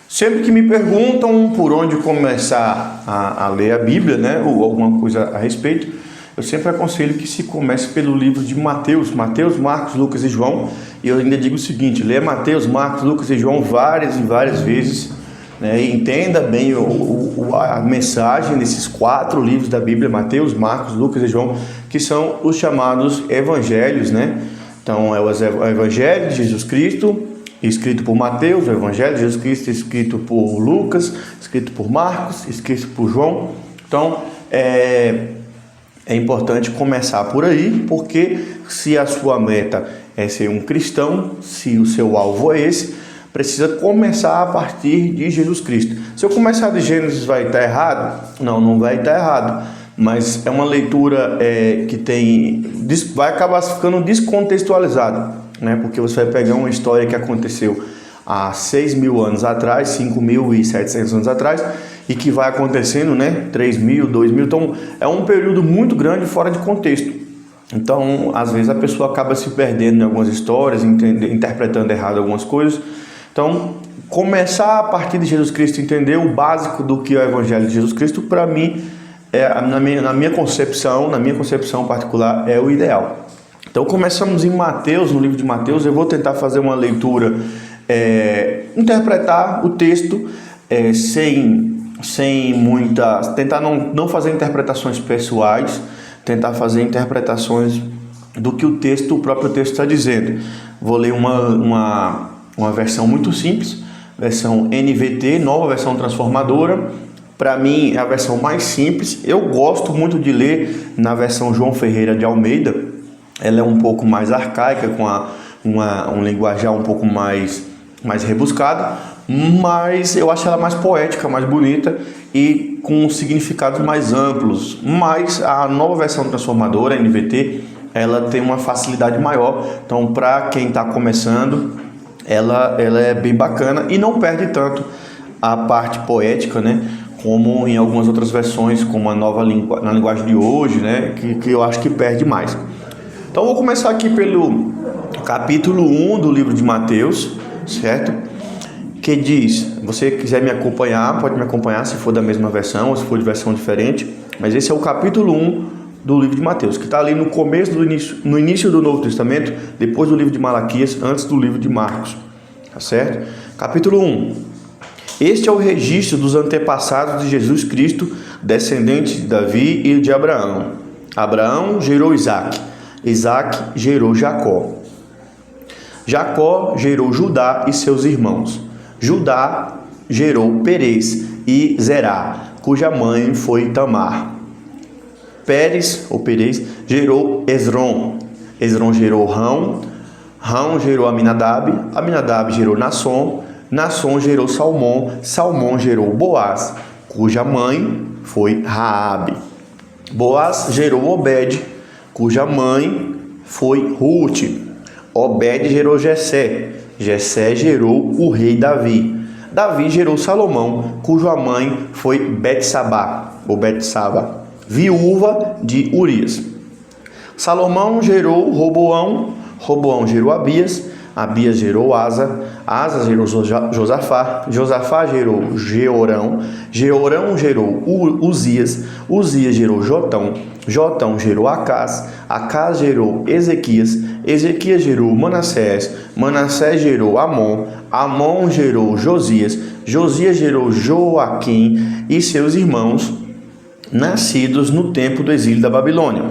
Sempre que me perguntam por onde começar a ler a Bíblia, né, ou alguma coisa a respeito, eu sempre aconselho que se comece pelo livro de Mateus, Marcos, Lucas e João. E eu ainda digo o seguinte: leia Mateus, Marcos, Lucas e João várias e várias vezes, né, e entenda bem a mensagem desses 4 livros da Bíblia, Mateus, Marcos, Lucas e João, que são os chamados evangelhos, né? Então é o Evangelho de Jesus Cristo, escrito por Mateus, o Evangelho de Jesus Cristo, escrito por Lucas, escrito por Marcos, escrito por João. Então, é importante começar por aí, porque se a sua meta é ser um cristão, se o seu alvo é esse, precisa começar a partir de Jesus Cristo. Se eu começar de Gênesis, vai estar errado? Não vai estar errado, mas é uma leitura vai acabar ficando descontextualizada, né? Porque você vai pegar uma história que aconteceu há 6.000 anos atrás, 5.700 anos atrás, e que vai acontecendo, né, 3.000, 2.000, então é um período muito grande fora de contexto. Então, às vezes a pessoa acaba se perdendo em algumas histórias, interpretando errado algumas coisas. Então, começar a partir de Jesus Cristo, entender o básico do que é o Evangelho de Jesus Cristo, para mim, na minha concepção particular, é o ideal. Então, começamos em Mateus, no livro de Mateus. Eu vou tentar fazer uma leitura, interpretar o texto tentar não fazer interpretações pessoais, tentar fazer interpretações do que o próprio texto está dizendo. Vou ler uma versão muito simples, versão NVT, nova versão transformadora. Para mim é a versão mais simples. Eu gosto muito de ler na versão João Ferreira de Almeida. Ela é um pouco mais arcaica, com um linguajar um pouco mais rebuscado, mas eu acho ela mais poética, mais bonita e com significados mais amplos. Mas a nova versão transformadora, a NVT, ela tem uma facilidade maior. Então, para quem está começando, ela é bem bacana e não perde tanto a parte poética, né, como em algumas outras versões, como na linguagem de hoje, né, que eu acho que perde mais. Então, vou começar aqui pelo capítulo 1 do livro de Mateus, certo? Que diz, se você quiser me acompanhar, pode me acompanhar se for da mesma versão ou se for de versão diferente, mas esse é o capítulo 1 do livro de Mateus, que está ali no começo no início do Novo Testamento, depois do livro de Malaquias, antes do livro de Marcos, tá certo? Capítulo 1. Este é o registro dos antepassados de Jesus Cristo, descendente de Davi e de Abraão. Abraão gerou Isaque, Isaque gerou Jacó. Jacó gerou Judá e seus irmãos. Judá gerou Perez e Zerá, cuja mãe foi Tamar. Perez gerou Esrom. Esrom gerou Rão. Rão gerou Aminadab. Aminadab gerou Nasson. Nasson gerou Salmão. Salmão gerou Boaz, cuja mãe foi Raabe. Boaz gerou Obed, cuja mãe foi Ruth. Obed gerou Jessé. Jessé gerou o rei Davi. Davi gerou Salomão, cuja mãe foi Betsaba, viúva de Urias. Salomão gerou Roboão. Roboão gerou Abias. Abias gerou Asa. Asa gerou Josafá. Josafá gerou Jeorão. Jeorão gerou Uzias. Uzias gerou Jotão. Jotão gerou Acás. Acás gerou Ezequias. Ezequias gerou Manassés. Manassés gerou Amon. Amon gerou Josias. Josias gerou Joaquim e seus irmãos, nascidos no tempo do exílio da Babilônia.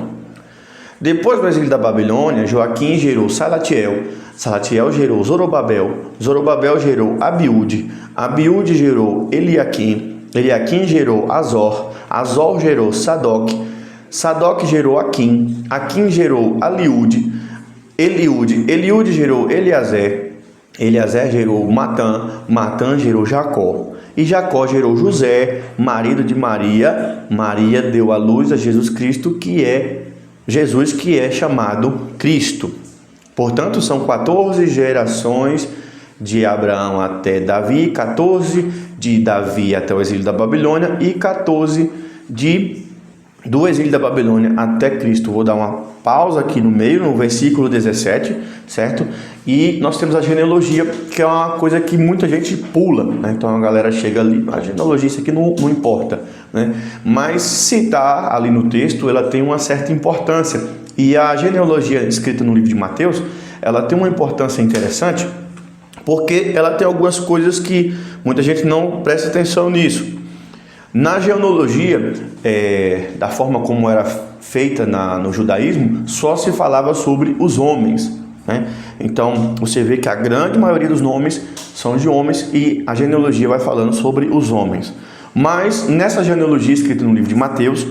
Depois do exílio da Babilônia, Joaquim gerou Salatiel. Salatiel gerou Zorobabel. Zorobabel gerou Abiúde. Abiúde gerou Eliaquim. Eliaquim gerou Azor. Azor gerou Sadoc. Sadoc gerou Aquim. Aquim gerou Eliúde. Eliúde gerou Eliazer. Eliazer gerou Matã. Matã gerou Jacó. E Jacó gerou José, marido de Maria. Maria deu à luz a Jesus Cristo, que é chamado Cristo. Portanto, são 14 gerações de Abraão até Davi, 14 de Davi até o exílio da Babilônia e 14 de do exílio da Babilônia até Cristo. Vou dar uma pausa aqui no meio, no versículo 17, certo? E nós temos a genealogia, que é uma coisa que muita gente pula, né? Então a galera chega ali, a genealogia, isso aqui não importa, né? Mas se está ali no texto, ela tem uma certa importância. E a genealogia escrita no livro de Mateus, ela tem uma importância interessante, porque ela tem algumas coisas que muita gente não presta atenção nisso. Na genealogia, da forma como era feita no judaísmo, só se falava sobre os homens, né? Então, você vê que a grande maioria dos nomes são de homens e a genealogia vai falando sobre os homens. Mas, nessa genealogia escrita no livro de Mateus,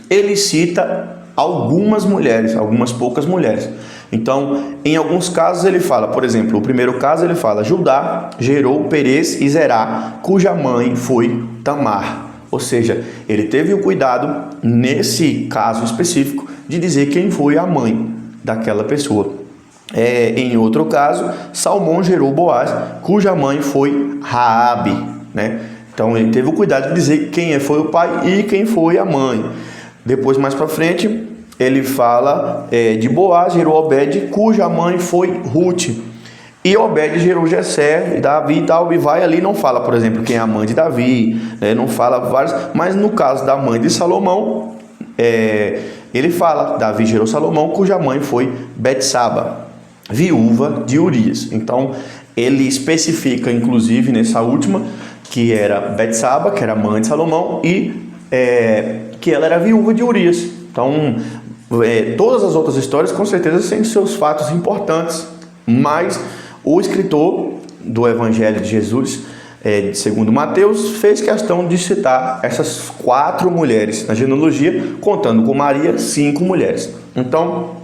ele cita algumas mulheres, algumas poucas mulheres. Então, em alguns casos ele fala, por exemplo, o primeiro caso ele fala: Judá gerou Perez e Zerá, cuja mãe foi Tamar. Ou seja, ele teve o cuidado, nesse caso específico, de dizer quem foi a mãe daquela pessoa. Em outro caso, Salmão gerou Boaz, cuja mãe foi Raabe, né? Então ele teve o cuidado de dizer quem foi o pai e quem foi a mãe. Depois, mais para frente, ele fala de Boaz, gerou Obed, cuja mãe foi Ruth. E Obed gerou Jessé, Davi e tal, e vai ali, não fala, por exemplo, quem é a mãe de Davi, não fala vários, mas no caso da mãe de Salomão, ele fala, Davi gerou Salomão, cuja mãe foi Betsaba, viúva de Urias. Então, ele especifica, inclusive, nessa última, que era Betsaba, que era mãe de Salomão, e que ela era viúva de Urias. Então, todas as outras histórias, com certeza, têm seus fatos importantes, mas o escritor do Evangelho de Jesus, segundo Mateus, fez questão de citar essas 4 mulheres na genealogia, contando com Maria, 5 mulheres. Então,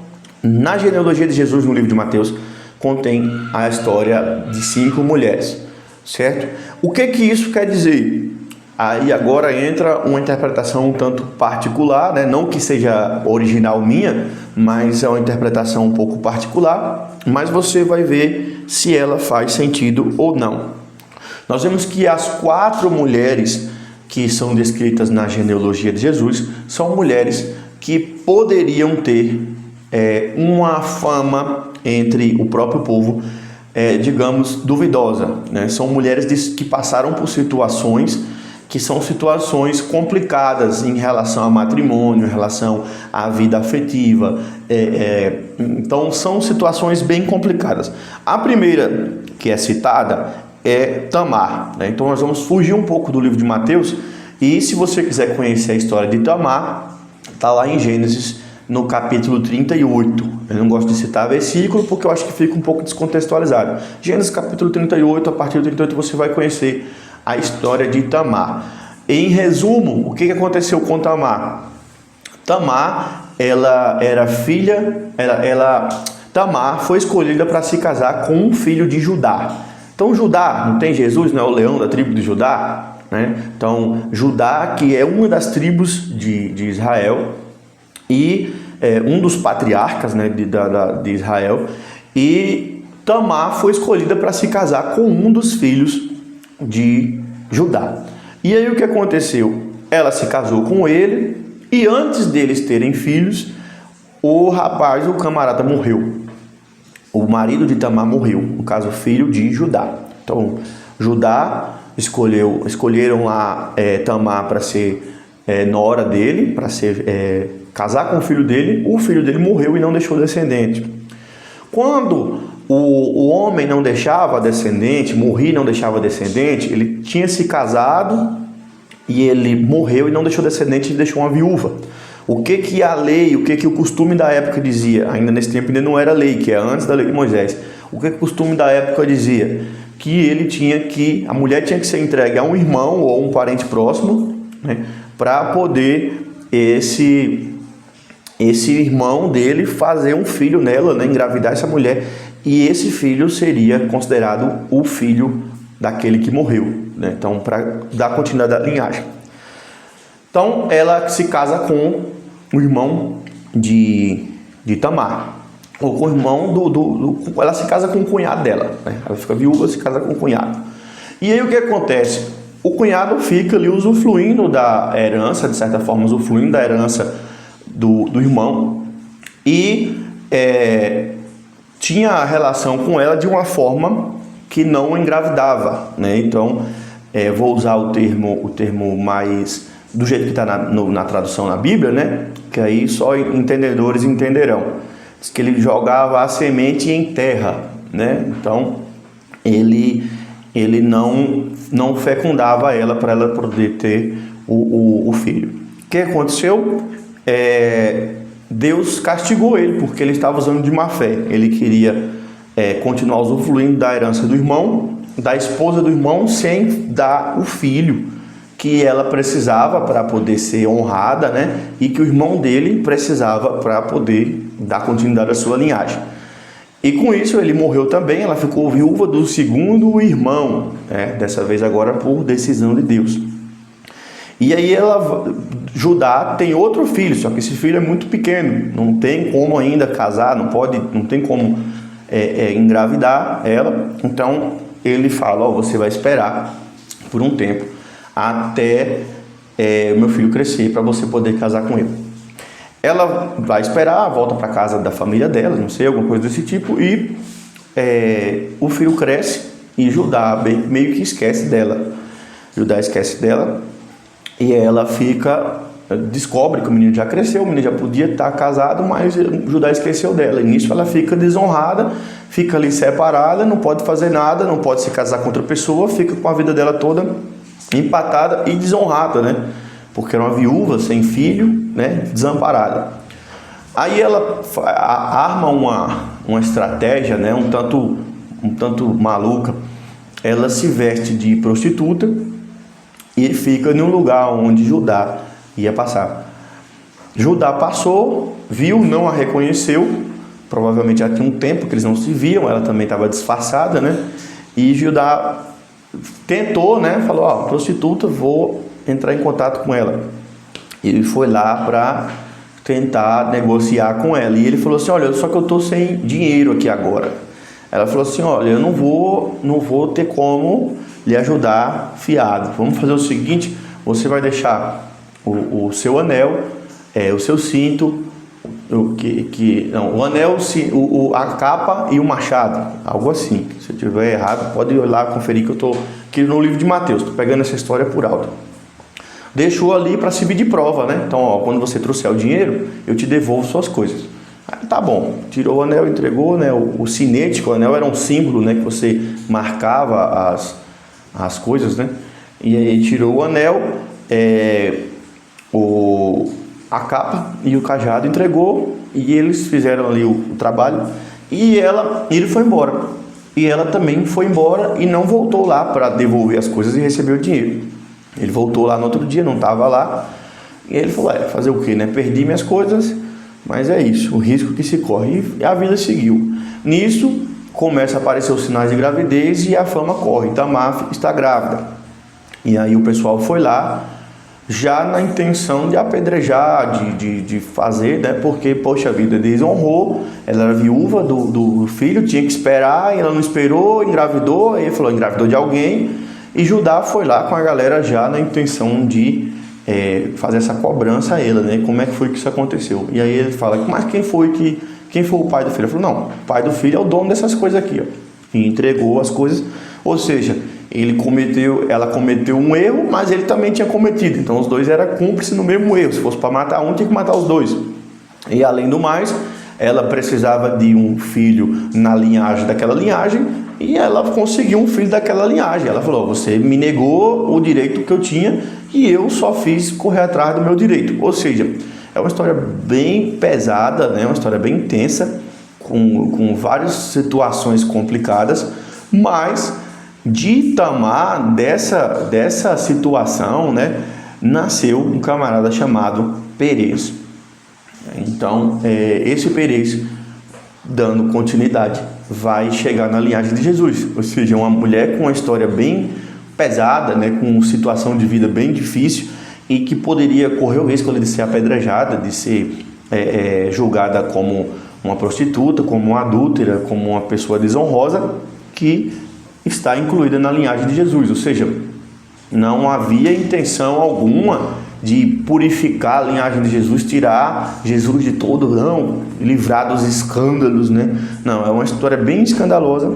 na genealogia de Jesus, no livro de Mateus, contém a história de 5 mulheres, certo? O que isso quer dizer? Aí agora entra uma interpretação um tanto particular, né? Não que seja original minha, mas é uma interpretação um pouco particular, mas você vai ver se ela faz sentido ou não. Nós vemos que as 4 mulheres que são descritas na genealogia de Jesus são mulheres que poderiam ter uma fama entre o próprio povo, digamos, duvidosa, né? São mulheres que passaram por situações que são situações complicadas em relação ao matrimônio, em relação à vida afetiva. Então, são situações bem complicadas. A primeira que é citada é Tamar, né? Então, nós vamos fugir um pouco do livro de Mateus, e se você quiser conhecer a história de Tamar, está lá em Gênesis, no capítulo 38. Eu não gosto de citar versículo, porque eu acho que fica um pouco descontextualizado. Gênesis capítulo 38, a partir do 38 você vai conhecer a história de Tamar. Em resumo, o que aconteceu com Tamar? Tamar, ela era filha, Tamar foi escolhida para se casar com um filho de Judá. Então Judá, não tem Jesus, não é o leão da tribo de Judá, né? Então Judá, que é uma das tribos de Israel, e um dos patriarcas, né, de Israel, e Tamar foi escolhida para se casar com um dos filhos de Judá. E aí o que aconteceu? Ela se casou com ele, e antes deles terem filhos, o camarada morreu. O marido de Tamar morreu, no caso, filho de Judá. Então, Judá escolheram lá Tamar para ser nora dele, para casar com o filho dele morreu e não deixou descendente. Quando o homem não deixava descendente, morria e não deixava descendente, ele tinha se casado e ele morreu e não deixou descendente e deixou uma viúva. O que a lei, o que o costume da época dizia? Ainda nesse tempo ainda não era lei, que é antes da lei de Moisés. O que o costume da época dizia? Que a mulher tinha que ser entregue a um irmão ou um parente próximo, né, para poder esse irmão dele fazer um filho nela, né, engravidar essa mulher, e esse filho seria considerado o filho daquele que morreu, né? Então, para dar continuidade à linhagem. Então, ela se casa com o irmão de Tamar, ou com o irmão ela se casa com o cunhado dela, né? Ela fica viúva, se casa com o cunhado. E aí o que acontece? o cunhado fica ali usufruindo da herança, de certa forma, usufruindo da herança do irmão, e tinha a relação com ela de uma forma que não engravidava, né? Então, vou usar o termo mais do jeito que está na tradução na Bíblia, né? Que aí só entendedores entenderão. Diz que ele jogava a semente em terra, né? Então, ele não fecundava ela para ela poder ter o filho. O que aconteceu? Deus castigou ele porque ele estava usando de má fé. Ele queria continuar usufruindo da herança do irmão, da esposa do irmão, sem dar o filho que ela precisava para poder ser honrada, né? E que o irmão dele precisava para poder dar continuidade à sua linhagem. E com isso ele morreu também. Ela ficou viúva do segundo irmão, né? Dessa vez agora por decisão de Deus. E aí Judá tem outro filho, só que esse filho é muito pequeno, não tem como ainda casar, não tem como engravidar ela. Então ele fala: você vai esperar por um tempo até o meu filho crescer para você poder casar com ele. Ela vai esperar, volta para casa da família dela, não sei, alguma coisa desse tipo, e o filho cresce e Judá meio que esquece dela. Judá esquece dela e ela descobre que o menino já cresceu, o menino já podia estar casado, mas Judá esqueceu dela. E nisso ela fica desonrada, fica ali separada, não pode fazer nada, não pode se casar com outra pessoa, fica com a vida dela toda empatada e desonrada, né? Porque era uma viúva sem filho, né? Desamparada. Aí ela arma uma estratégia, né? Um tanto maluca. Ela se veste de prostituta e fica em um lugar onde Judá ia passar. Judá passou, viu, não a reconheceu, provavelmente já tinha um tempo que eles não se viam, ela também estava disfarçada, né? E Judá tentou, né? Falou: prostituta, vou entrar em contato com ela. Ele foi lá para tentar negociar com ela. E ele falou assim: olha, só que eu estou sem dinheiro aqui agora. Ela falou assim: olha, eu não vou ter como lhe ajudar fiado. Vamos fazer o seguinte: você vai deixar o seu anel, o seu cinto, o anel, a capa e o machado, algo assim. Se eu tiver errado, pode ir lá conferir que eu estou aqui no livro de Mateus, estou pegando essa história por alto. Deixou ali para servir de prova, né? Então, quando você trouxer o dinheiro, eu te devolvo suas coisas. Aí, tá bom, tirou o anel, entregou, né? O sinete, o anel era um símbolo, né? Que você marcava as coisas, né? E aí tirou o anel, a capa e o cajado, entregou, e eles fizeram ali o trabalho, e ele foi embora. E ela também foi embora e não voltou lá para devolver as coisas e receber o dinheiro. Ele voltou lá no outro dia, não estava lá, e ele falou: fazer o quê, né? Perdi minhas coisas, mas é isso, o risco que se corre. E a vida seguiu. Nisso, começa a aparecer os sinais de gravidez e a fama corre. Tamar está grávida. E aí o pessoal foi lá, já na intenção de apedrejar, de fazer, né? Porque, poxa vida, desonrou, ela era viúva do filho, tinha que esperar, e ela não esperou, engravidou, aí ele falou: engravidou de alguém. E Judá foi lá com a galera já na intenção de fazer essa cobrança a ela, né? Como é que foi que isso aconteceu? E aí ele fala: mas quem foi o pai do filho? Ele falou: não, o pai do filho é o dono dessas coisas aqui, ó. E entregou as coisas, ou seja, ela cometeu um erro, mas ele também tinha cometido. Então os dois eram cúmplices no mesmo erro. Se fosse para matar um, tinha que matar os dois. E além do mais, ela precisava de um filho na linhagem daquela linhagem, e ela conseguiu um filho daquela linhagem. Ela falou: você me negou o direito que eu tinha e eu só fiz correr atrás do meu direito. Ou seja, é uma história bem pesada, né? Uma história bem intensa, com várias situações complicadas, mas de Tamar, dessa situação, né, nasceu um camarada chamado Perez. Então, esse Perez, dando continuidade, vai chegar na linhagem de Jesus, ou seja, uma mulher com uma história bem pesada, né, com uma situação de vida bem difícil, e que poderia correr o risco de ser apedrejada, de ser julgada como uma prostituta, como uma adúltera, como uma pessoa desonrosa, que está incluída na linhagem de Jesus. Ou seja, não havia intenção alguma de purificar a linhagem de Jesus, tirar Jesus de todo, não, livrar dos escândalos, né? Não, é uma história bem escandalosa,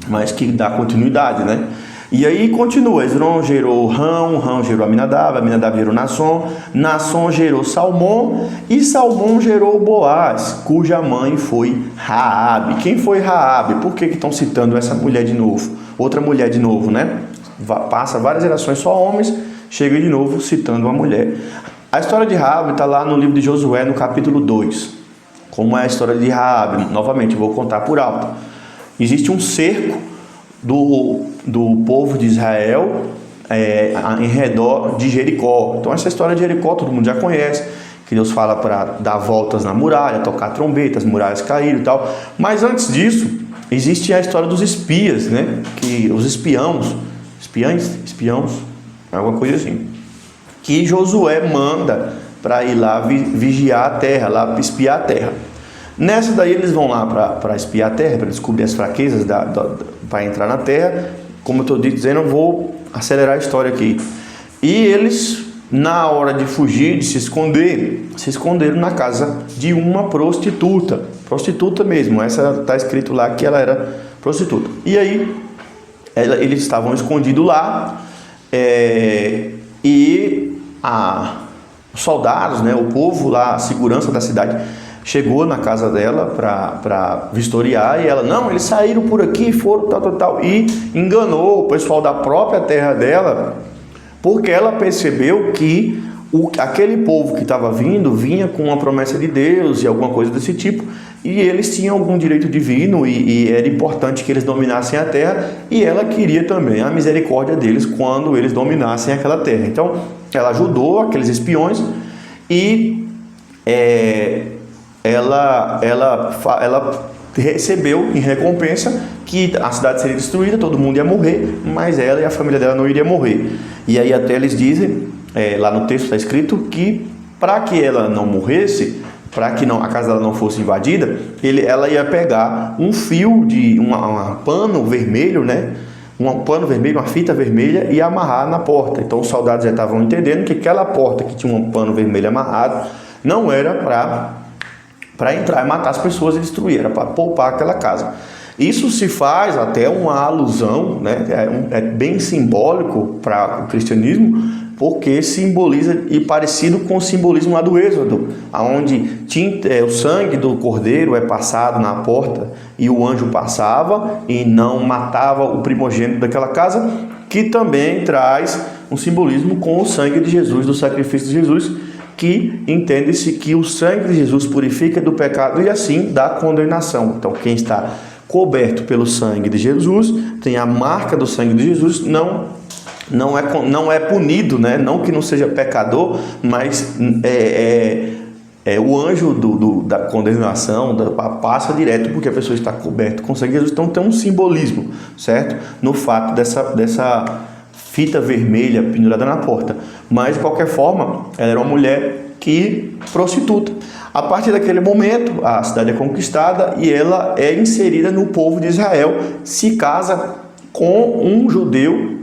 mas que dá continuidade, né? E aí continua, Esrom gerou Rão gerou Aminadab gerou Nasson gerou Salmão, e Salmão gerou Boaz, cuja mãe foi Raabe. Quem foi Raabe? Por que estão citando essa mulher de novo? Outra mulher de novo, né? Passa várias gerações só homens, chega de novo citando uma mulher. A história de Raabe está lá no livro de Josué, no capítulo 2. Como é a história de Raabe? Novamente, vou contar por alto. Existe um cerco do povo de Israel em redor de Jericó. Então essa história de Jericó todo mundo já conhece, que Deus fala para dar voltas na muralha, tocar trombetas, as muralhas caíram e tal. Mas antes disso, existe a história dos espias, né? Que os espiões, alguma coisa assim, que Josué manda para ir lá vigiar a terra, lá espiar a terra. Nessa daí eles vão lá para espiar a terra, para descobrir as fraquezas para entrar na terra. Como eu estou dizendo, eu vou acelerar a história aqui. E eles, na hora de fugir, de se esconderam na casa de uma prostituta mesmo. Essa está escrito lá que ela era prostituta. E aí eles estavam escondidos lá, e os soldados, né, o povo lá, a segurança da cidade, chegou na casa dela para vistoriar, e ela, não, eles saíram por aqui, foram tal, e enganou o pessoal da própria terra dela, porque ela percebeu que aquele povo que estava vinha com uma promessa de Deus e alguma coisa desse tipo, e eles tinham algum direito divino, e era importante que eles dominassem a terra, e ela queria também a misericórdia deles quando eles dominassem aquela terra. Então ela ajudou aqueles espiões, e ela recebeu em recompensa que a cidade seria destruída, todo mundo ia morrer, mas ela e a família dela não iria morrer. E aí até eles dizem, lá no texto está escrito que para que ela não morresse, para que a casa dela não fosse invadida, ela ia pegar um fio de um pano vermelho, né? Um pano vermelho, uma fita vermelha, e amarrar na porta. Então os soldados já estavam entendendo que aquela porta que tinha um pano vermelho amarrado não era para entrar e matar as pessoas e destruir, era para poupar aquela casa. Isso se faz até uma alusão, né? É bem simbólico para o cristianismo, porque simboliza, e parecido com o simbolismo lá do Êxodo, onde o sangue do cordeiro é passado na porta e o anjo passava e não matava o primogênito daquela casa, que também traz um simbolismo com o sangue de Jesus, do sacrifício de Jesus, que entende-se que o sangue de Jesus purifica do pecado e assim da condenação. Então quem está coberto pelo sangue de Jesus, tem a marca do sangue de Jesus, não é punido, né? Não que não seja pecador, mas o anjo da condenação passa direto, porque a pessoa está coberta com o sangue de Jesus. Então tem um simbolismo, certo? No fato dessa fita vermelha pendurada na porta. Mas de qualquer forma, ela era uma mulher prostituta. A partir daquele momento, a cidade é conquistada e ela é inserida no povo de Israel, se casa com um judeu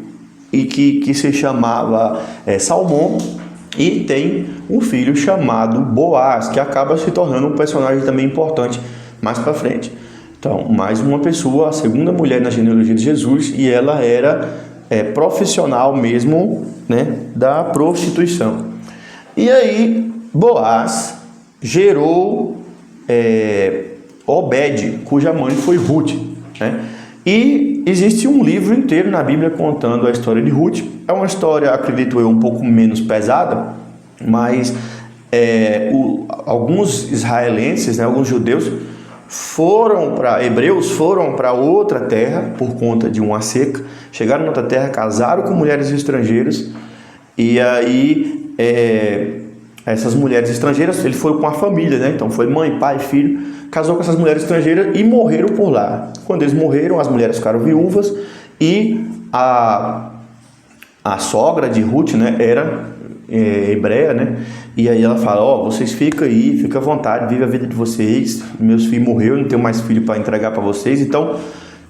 e que se chamava Salmão, e tem um filho chamado Boaz, que acaba se tornando um personagem também importante mais para frente. Então, mais uma pessoa, a segunda mulher na genealogia de Jesus, e ela era profissional mesmo, né, da prostituição. E aí Boaz gerou Obed, cuja mãe foi Ruth, né? E existe um livro inteiro na Bíblia contando a história de Ruth. É uma história, acredito eu, um pouco menos pesada, mas alguns israelenses, né, alguns judeus, hebreus foram para outra terra por conta de uma seca, chegaram em outra terra, casaram com mulheres estrangeiras, e aí essas mulheres estrangeiras, ele foi com a família, né? Então foi mãe, pai, filho, casou com essas mulheres estrangeiras e morreram por lá. Quando eles morreram, as mulheres ficaram viúvas, e a sogra de Ruth, né, era hebreia, né? E aí ela fala, vocês ficam aí, fica à vontade, vive a vida de vocês, meus filhos morreram, não tenho mais filho para entregar para vocês, então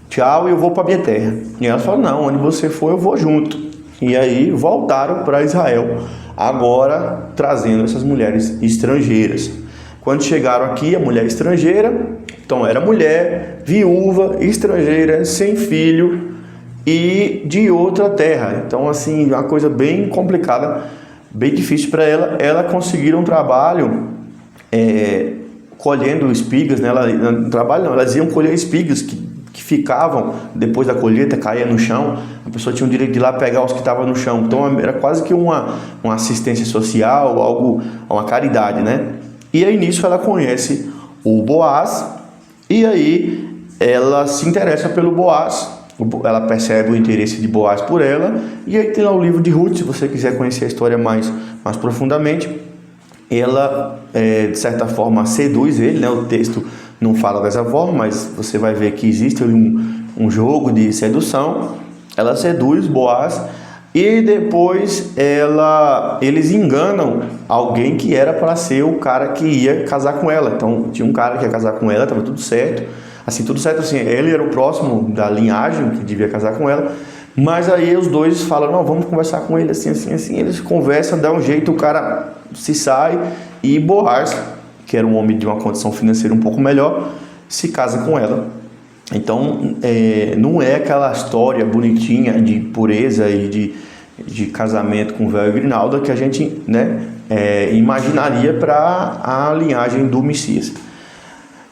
tchau, eu vou para minha terra. E ela fala, não, onde você for eu vou junto. e aí voltaram para Israel, agora trazendo essas mulheres estrangeiras. Quando chegaram aqui, a mulher estrangeira, então era mulher, viúva, estrangeira, sem filho e de outra terra. Então, assim, uma coisa bem complicada, bem difícil para ela. Ela conseguiu um trabalho colhendo espigas, né? Elas iam colher espigas que ficavam, depois da colheita, caía no chão. A pessoa tinha o direito de ir lá pegar os que estavam no chão. Então, era quase que uma assistência social, algo, uma caridade, né? E aí, nisso, ela conhece o Boaz, e aí ela se interessa pelo Boaz. Ela percebe o interesse de Boaz por ela, e aí tem lá o livro de Ruth, se você quiser conhecer a história mais profundamente. Ela, de certa forma, seduz ele, né? O texto não fala dessa forma, mas você vai ver que existe um jogo de sedução. Ela seduz Boaz, e depois eles enganam alguém que era para ser o cara que ia casar com ela. Então, tinha um cara que ia casar com ela, estava tudo certo. Assim, tudo certo, assim, ele era o próximo da linhagem que devia casar com ela, mas aí os dois falam, não, vamos conversar com ele, assim, assim, assim, eles conversam, dá um jeito, o cara se sai, e Boaz, que era um homem de uma condição financeira um pouco melhor, se casa com ela. Então, não é aquela história bonitinha de pureza e de casamento com véu e grinalda que a gente, né, imaginaria para a linhagem do Messias.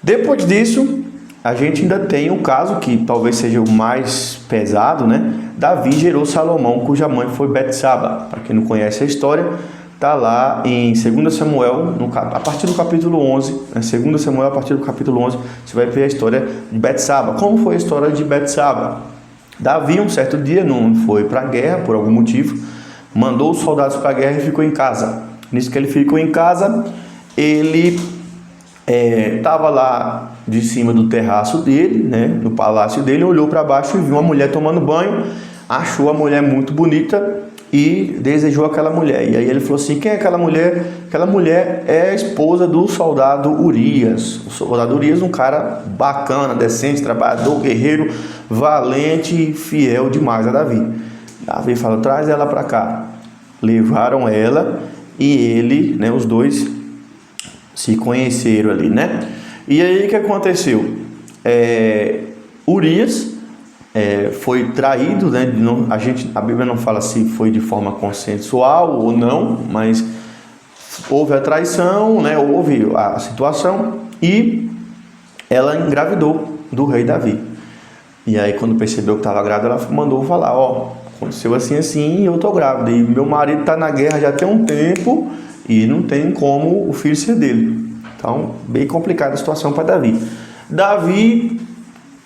Depois disso, a gente ainda tem o caso que talvez seja o mais pesado, né? Davi gerou Salomão, cuja mãe foi Betsaba. Para quem não conhece a história, está lá em 2 Samuel, a partir do capítulo 11, né? 2 Samuel, a partir do capítulo 11, você vai ver a história de Betsaba. Como foi a história de Betsaba? Davi, um certo dia, não foi para a guerra, por algum motivo, mandou os soldados para a guerra e ficou em casa. Nisso que ele ficou em casa, ele estava lá de cima do terraço dele, né, no palácio dele, olhou para baixo e viu uma mulher tomando banho, achou a mulher muito bonita e desejou aquela mulher. E aí ele falou assim, quem é aquela mulher? Aquela mulher é a esposa do soldado Urias. O soldado Urias, um cara bacana, decente, trabalhador, guerreiro, valente e fiel demais a Davi. Davi falou, traz ela para cá. Levaram ela e ele, né, os dois se conheceram ali, né? E aí o que aconteceu? Urias foi traído, né? A Bíblia não fala se foi de forma consensual ou não, mas houve a traição, né? Houve a situação e ela engravidou do rei Davi. E aí quando percebeu que estava grávida, ela mandou falar, aconteceu assim, assim, e eu tô grávida. E meu marido está na guerra já tem um tempo e não tem como o filho ser dele. Então, bem complicada a situação para Davi. Davi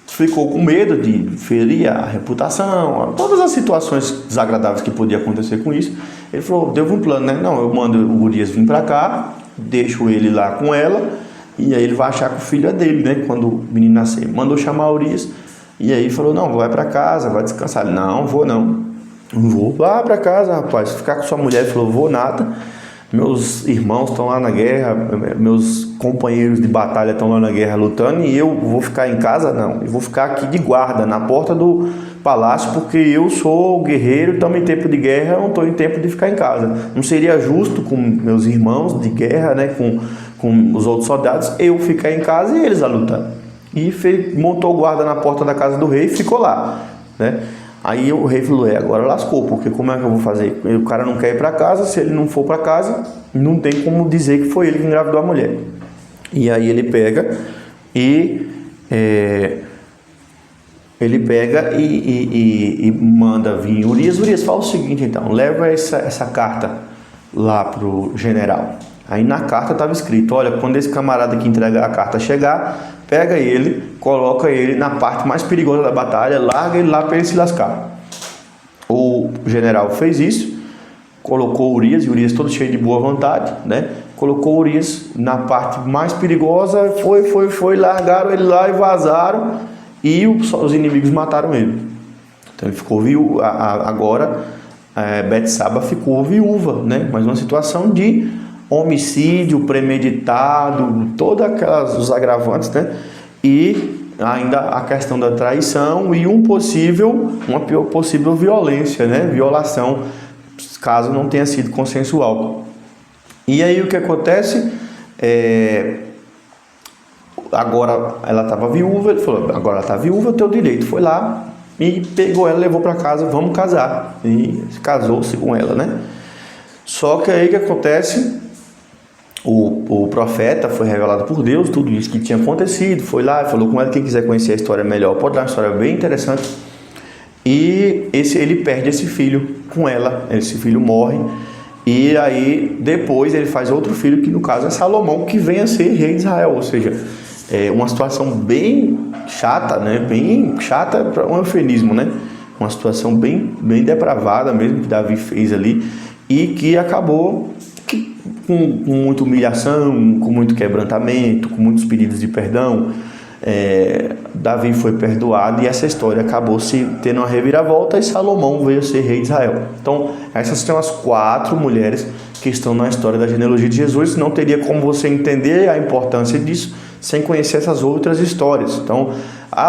ficou com medo de ferir a reputação, todas as situações desagradáveis que podia acontecer com isso. Ele falou, deu um plano, né? Não, eu mando o Urias vir para cá, deixo ele lá com ela, e aí ele vai achar que o filho é dele, né? Quando o menino nascer. Mandou chamar o Urias, e aí falou, não, vai para casa, vai descansar. Ele, não, vou não. Não vou lá para casa, rapaz. Ficar com sua mulher. Ele falou, vou nada. Meus irmãos estão lá na guerra, meus companheiros de batalha estão lá na guerra lutando e eu vou ficar em casa? Não, eu vou ficar aqui de guarda, na porta do palácio, porque eu sou guerreiro, estamos em tempo de guerra, eu não estou em tempo de ficar em casa. Não seria justo com meus irmãos de guerra, né, com os outros soldados, eu ficar em casa e eles a lutar. E montou guarda na porta da casa do rei e ficou lá, né? Aí o rei falou, agora lascou, porque como é que eu vou fazer? O cara não quer ir para casa, se ele não for para casa, não tem como dizer que foi ele que engravidou a mulher. E aí ele pega e manda vir Urias. Urias, fala o seguinte então, leva essa carta lá pro general. Aí na carta estava escrito, olha, quando esse camarada que entrega a carta chegar, pega ele, coloca ele na parte mais perigosa da batalha, larga ele lá para ele se lascar. O general fez isso, colocou Urias, e Urias todo cheio de boa vontade, né? Colocou Urias na parte mais perigosa, foi, largaram ele lá e vazaram, e os inimigos mataram ele. Então ele ficou viúvo. Agora Betsaba ficou viúva, né? Mas uma situação de homicídio premeditado, todos os agravantes, né? E ainda a questão da traição e uma possível violência, né? Violação, caso não tenha sido consensual. E aí o que acontece? Agora ela estava viúva, ele falou, agora ela está viúva, eu tenho direito. Foi lá e pegou ela, levou para casa, vamos casar. E casou-se com ela, né? Só que aí o que acontece? O profeta foi revelado por Deus, tudo isso que tinha acontecido, foi lá e falou com ela. Quem quiser conhecer a história melhor, pode dar uma história bem interessante. E ele perde esse filho com ela, esse filho morre. E aí depois ele faz outro filho, que no caso é Salomão, que vem a ser rei de Israel. Ou seja, é uma situação bem chata, né? Bem chata para um eufemismo, né? Uma situação bem depravada mesmo que Davi fez ali, e que acabou com muita humilhação, com muito quebrantamento, com muitos pedidos de perdão. Davi foi perdoado e essa história acabou se tendo uma reviravolta, e Salomão veio a ser rei de Israel. Então essas são as 4 mulheres que estão na história da genealogia de Jesus. Não teria como você entender a importância disso sem conhecer essas outras histórias. Então,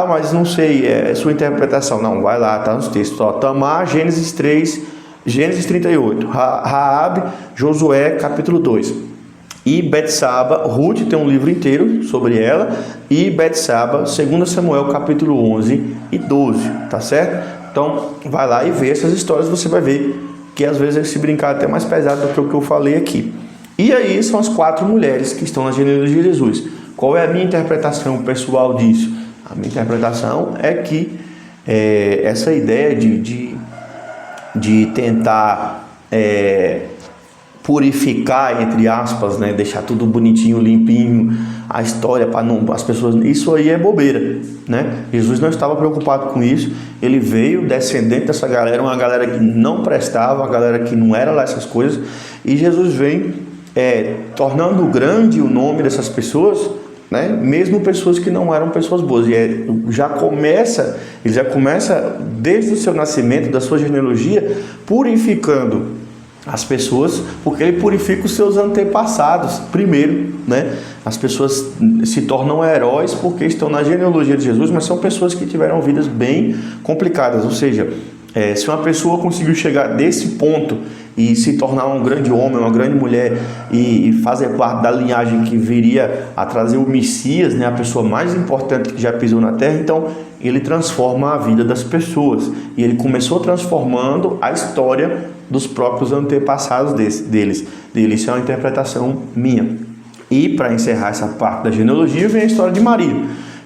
mas não sei, é sua interpretação. Não, vai lá, tá nos textos. Tamar, Gênesis 3, Gênesis 38, Raabe, Josué, capítulo 2. E Betsaba, Ruth tem um livro inteiro sobre ela, e Betsaba, 2 Samuel, capítulo 11 e 12, tá certo? Então, vai lá e vê essas histórias, você vai ver que às vezes esse brincar é até mais pesado do que o que eu falei aqui. E aí são as 4 mulheres que estão na genealogia de Jesus. Qual é a minha interpretação pessoal disso? A minha interpretação é que essa ideia de tentar purificar, entre aspas, né, deixar tudo bonitinho, limpinho, a história para não as pessoas, isso aí é bobeira, né? Jesus não estava preocupado com isso. Ele veio descendente dessa galera, uma galera que não prestava, uma galera que não era lá essas coisas, e Jesus vem tornando grande o nome dessas pessoas, né? Mesmo pessoas que não eram pessoas boas. E ele já começa desde o seu nascimento, da sua genealogia, purificando as pessoas, porque ele purifica os seus antepassados primeiro, né? As pessoas se tornam heróis porque estão na genealogia de Jesus, mas são pessoas que tiveram vidas bem complicadas. Ou seja, se uma pessoa conseguiu chegar desse ponto e se tornar um grande homem, uma grande mulher, e fazer parte da linhagem que viria a trazer o Messias, né, a pessoa mais importante que já pisou na terra, então ele transforma a vida das pessoas. E ele começou transformando a história dos próprios antepassados deles. Isso é uma interpretação minha. E para encerrar essa parte da genealogia, vem a história de Maria,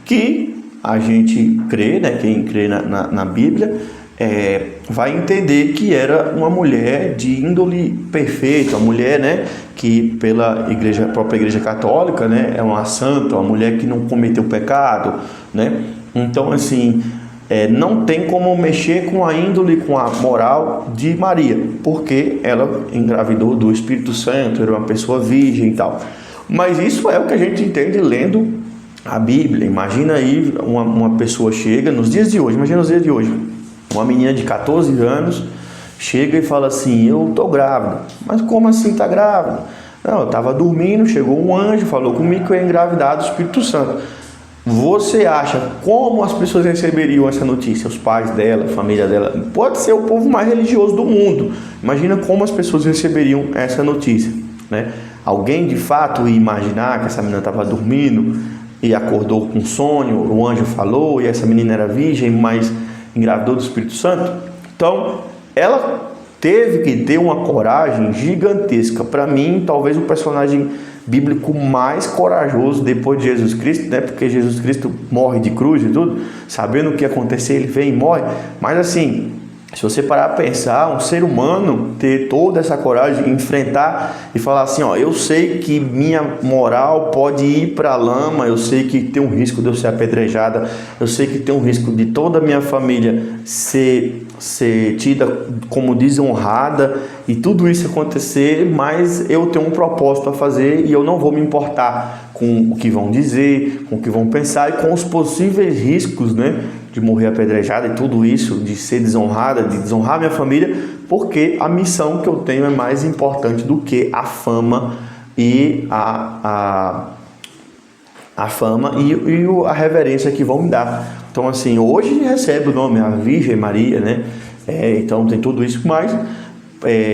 que a gente crê, né, quem crê na Bíblia, vai entender que era uma mulher de índole perfeita, uma mulher, né, que pela própria igreja católica, né, é uma santa, uma mulher que não cometeu pecado, né? Então, assim, não tem como mexer com a índole, com a moral de Maria, porque ela engravidou do Espírito Santo, era uma pessoa virgem e tal. Mas isso é o que a gente entende lendo a Bíblia. Imagina aí uma pessoa chega nos dias de hoje, imagina os dias de hoje, uma menina de 14 anos chega e fala assim: eu tô grávida. Mas como assim tá grávida? Não, eu estava dormindo, chegou um anjo, falou comigo que eu ia engravidar do Espírito Santo. Você acha como as pessoas receberiam essa notícia? Os pais dela, a família dela, pode ser o povo mais religioso do mundo. Imagina como as pessoas receberiam essa notícia, né? Alguém de fato ia imaginar que essa menina estava dormindo e acordou com sonho, o anjo falou e essa menina era virgem, mas engravidou do Espírito Santo? Então, ela teve que ter uma coragem gigantesca. Para mim, talvez o personagem bíblico mais corajoso depois de Jesus Cristo, né? Porque Jesus Cristo morre de cruz e tudo, sabendo o que ia acontecer, ele vem e morre. Mas assim, se você parar a pensar, um ser humano ter toda essa coragem de enfrentar e falar assim, eu sei que minha moral pode ir para a lama, eu sei que tem um risco de eu ser apedrejada, eu sei que tem um risco de toda a minha família ser tida como desonrada e tudo isso acontecer, mas eu tenho um propósito a fazer e eu não vou me importar com o que vão dizer, com o que vão pensar e com os possíveis riscos, né, de morrer apedrejada e tudo isso, de ser desonrada, de desonrar minha família, porque a missão que eu tenho é mais importante do que a fama e a fama e a reverência que vão me dar. Então, assim, hoje recebe o nome a Virgem Maria, né? Então tem tudo isso, mas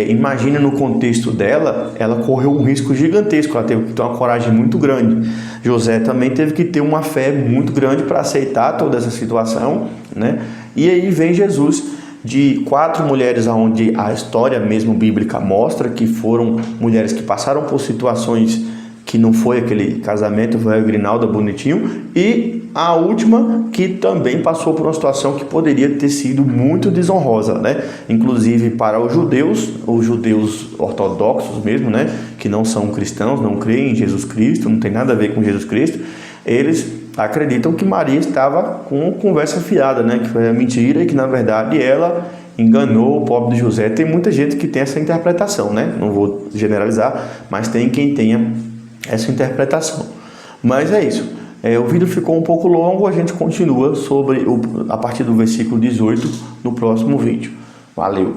imagina no contexto dela, ela correu um risco gigantesco, ela teve que ter uma coragem muito grande. José também teve que ter uma fé muito grande para aceitar toda essa situação, né? E aí vem Jesus, de 4 mulheres, onde a história mesmo bíblica mostra que foram mulheres que passaram por situações que não foi aquele casamento, foi a Grinalda bonitinho, e a última que também passou por uma situação que poderia ter sido muito desonrosa, né? Inclusive para os judeus ortodoxos mesmo, né? Que não são cristãos, não creem em Jesus Cristo, não tem nada a ver com Jesus Cristo, eles acreditam que Maria estava com conversa fiada, né? Que foi mentira e que na verdade ela enganou o pobre de José. Tem muita gente que tem essa interpretação, né? Não vou generalizar, mas tem quem tenha essa interpretação. Mas é isso. O vídeo ficou um pouco longo, a gente continua a partir do versículo 18 no próximo vídeo. Valeu!